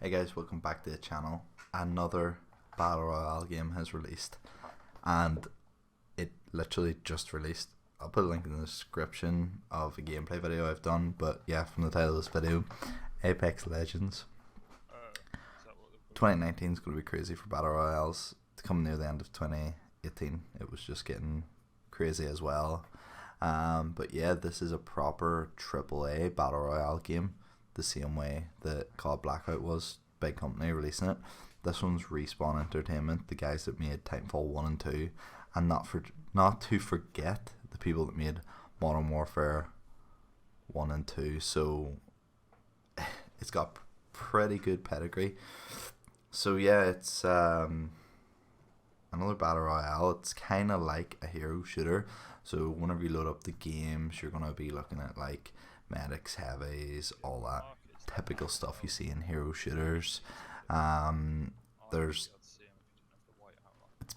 Hey guys, welcome back to the channel. Another Battle Royale game has released, and it literally just released. I'll put a link in the description of a gameplay video I've done, but yeah, from the title of this video, Apex Legends. 2019 is going to be crazy for Battle Royales. It's coming near the end of 2018. It was just getting crazy as well. But yeah, this is a proper AAA Battle Royale game, the same way that called Blackout was, big company releasing it. This one's Respawn Entertainment, the guys that made Titanfall 1 and 2, and not to forget the people that made Modern Warfare 1 and 2. So it's got pretty good pedigree. So yeah, it's another Battle Royale. It's kind of like a hero shooter. So whenever you load up the games, you're going to be looking at like medics, heavies, all that typical stuff you see in hero shooters. It's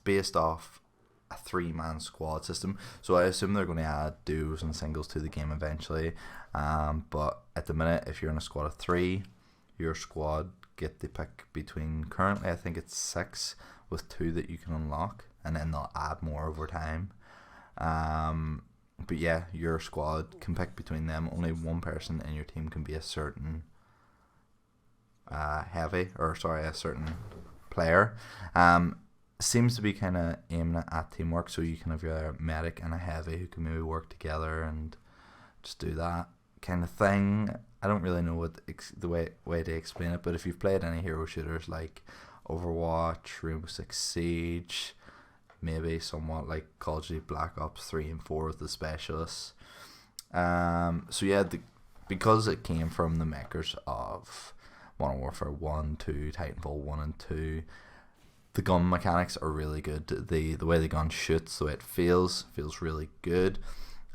based off a 3-man squad system, so I assume they're going to add duos and singles to the game eventually. But at the minute, if you're in a squad of 3, your squad get to pick between, currently I think it's 6 with 2 that you can unlock, and then they'll add more over time. But yeah, your squad can pick between them. Only one person in your team can be a certain a certain player. Seems to be kind of aiming at teamwork, so you can have your medic and a heavy who can maybe work together and just do that kind of thing. I don't really know what the way to explain it, but if you've played any hero shooters like Overwatch, Rainbow Six Siege, maybe somewhat like Call of Duty Black Ops 3 and 4 with the specialists. So yeah, because it came from the makers of Modern Warfare 1, 2, Titanfall 1 and 2, the gun mechanics are really good. The way the gun shoots, the way it feels really good.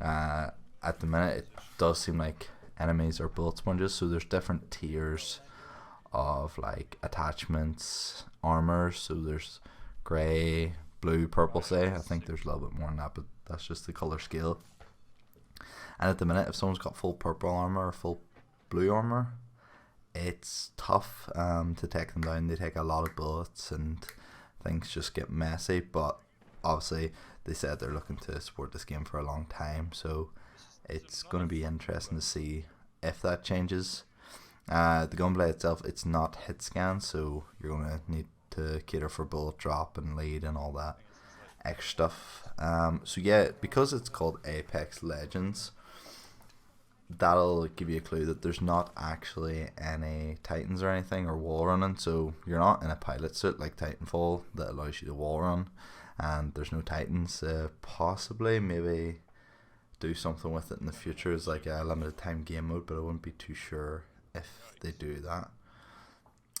At the minute, it does seem like enemies are bullet sponges, so there's different tiers of like attachments, armor. So there's grey, blue, purple, say. I think there's a little bit more than that, but that's just the color scale. And at the minute, if someone's got full purple armor or full blue armor, it's tough to take them down. They take a lot of bullets and things just get messy. But obviously, they said they're looking to support this game for a long time, so it's going to be interesting to see if that changes. The gunplay itself, it's not hit scan, so you're going to need to cater for bullet drop and lead and all that extra stuff. So yeah, because it's called Apex Legends, that'll give you a clue that there's not actually any titans or anything or wall running. So you're not in a pilot suit like Titanfall that allows you to wall run, and there's no titans. Possibly maybe do something with it in the future as like a limited time game mode, but I wouldn't be too sure if they do that.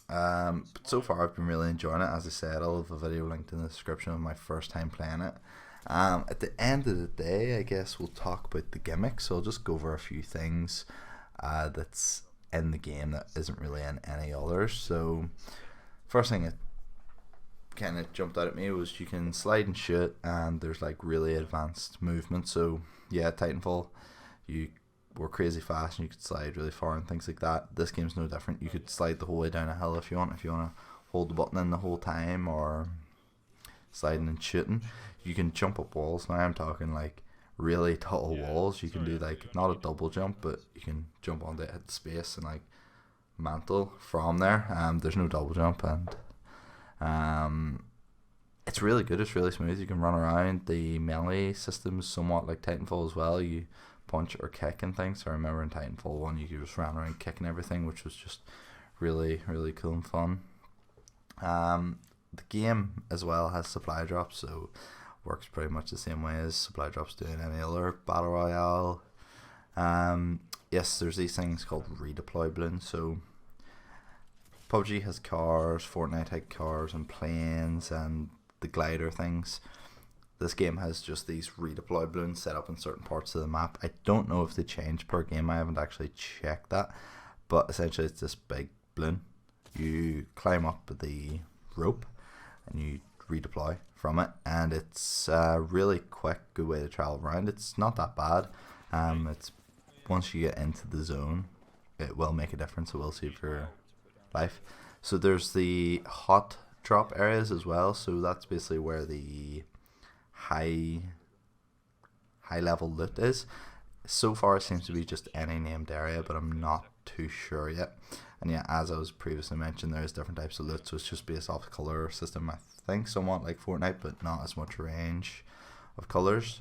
But so far I've been really enjoying it. As I said, I'll have a video linked in the description of my first time playing it. At the end of the day, I guess we'll talk about the gimmicks, so I'll just go over a few things that's in the game that isn't really in any others. So first thing that kind of jumped out at me was you can slide and shoot, and there's like really advanced movement. So yeah, Titanfall, you were crazy fast and you could slide really far and things like that. This game's no different. You could slide the whole way down a hill if you want to hold the button in the whole time, or sliding and shooting. You can jump up walls. Now I'm talking like really tall walls. You can do like not a double jump, but you can jump onto it, hit space, and like mantle from there. There's no double jump, and it's really good. It's really smooth. You can run around. The melee system is somewhat like Titanfall as well. You punch or kick and things. So I remember in Titanfall 1 you just ran around kicking everything, which was just really cool and fun. The game as well has supply drops, so works pretty much the same way as supply drops do in any other Battle Royale. Yes, there's these things called redeploy balloons. So PUBG has cars, Fortnite had cars and planes and the glider things. This game has just these redeploy balloons set up in certain parts of the map. I don't know if they change per game. I haven't actually checked that. But essentially it's this big balloon. You climb up the rope and you redeploy from it. And it's a really quick, good way to travel around. It's not that bad. It's once you get into the zone, it will make a difference. It will save your life. So there's the hot drop areas as well. So that's basically where the high level loot is. So far it seems to be just any named area, but I'm not too sure yet. And yeah, as I was previously mentioned, there's different types of loot, so it's just based off the color system, I think, somewhat like Fortnite, but not as much range of colors.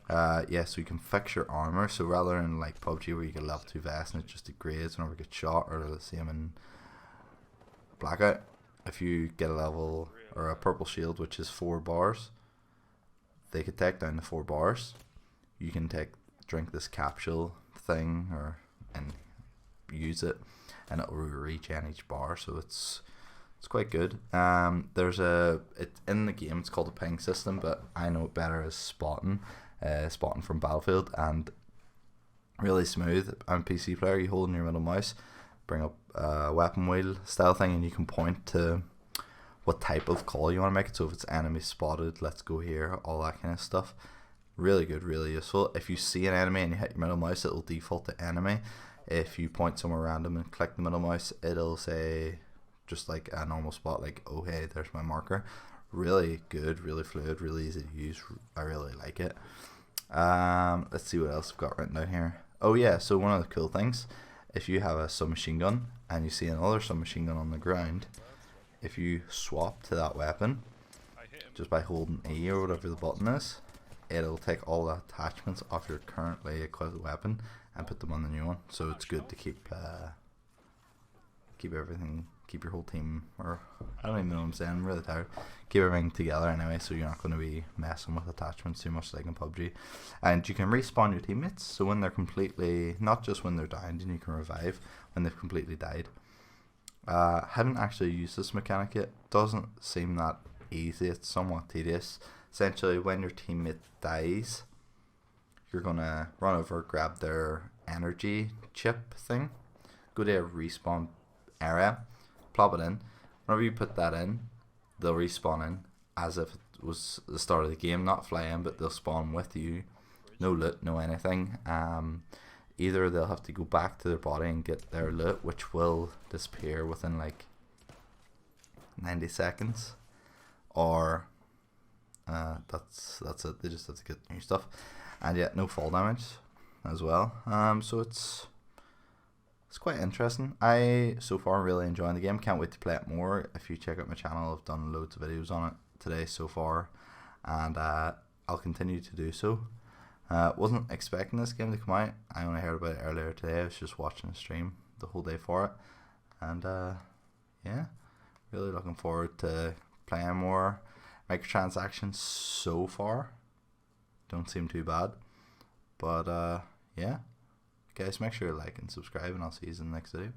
Yeah, so you can fix your armor. So rather than like PUBG where you get level 2 vest and it just degrades whenever you get shot, or the same in Blackout, if you get a level or a purple shield which is 4 bars, they could take down the 4 bars. You can drink this capsule thing and use it, and it will regen each bar, so it's quite good. There's in the game it's called a ping system, but I know it better as spotting from Battlefield, and really smooth. I'm a PC player. You hold in your middle mouse, bring up a weapon wheel style thing, and you can point to what type of call you want to make it. So if it's enemy spotted, let's go here, all that kind of stuff. Really good, really useful. If you see an enemy and you hit your middle mouse, it will default to enemy. If you point somewhere random and click the middle mouse, it'll say just like a normal spot, like, oh hey, there's my marker. Really good, really fluid, really easy to use. I really like it. Let's see what else I've got written down here. Oh yeah, so one of the cool things, if you have a submachine gun and you see another submachine gun on the ground, if you swap to that weapon just by holding E or whatever the button is, it'll take all the attachments off your currently equipped weapon and put them on the new one. So it's good to keep everything, keep your whole team, or I don't even know what I'm saying, I'm really tired, keep everything together anyway, so you're not going to be messing with attachments too much like in PUBG. And you can respawn your teammates, so when they're completely, not just when they're downed, and you can revive when they've completely died. Haven't actually used this mechanic yet. Doesn't seem that easy, it's somewhat tedious. Essentially, when your teammate dies, you're gonna run over, grab their energy chip thing, go to a respawn area, plop it in. Whenever you put that in, they'll respawn in as if it was the start of the game, not fly in, but they'll spawn with you. No loot, no anything. Either they'll have to go back to their body and get their loot, which will disappear within like 90 seconds, or that's it. They just have to get new stuff, and yet no fall damage as well. So it's quite interesting. I so far really enjoying the game. Can't wait to play it more. If you check out my channel, I've done loads of videos on it today so far, and I'll continue to do so. Wasn't expecting this game to come out. I only heard about it earlier today. I was just watching the stream the whole day for it, and yeah, really looking forward to playing more. Microtransactions so far don't seem too bad, but yeah, guys, make sure to like and subscribe, and I'll see you in the next video.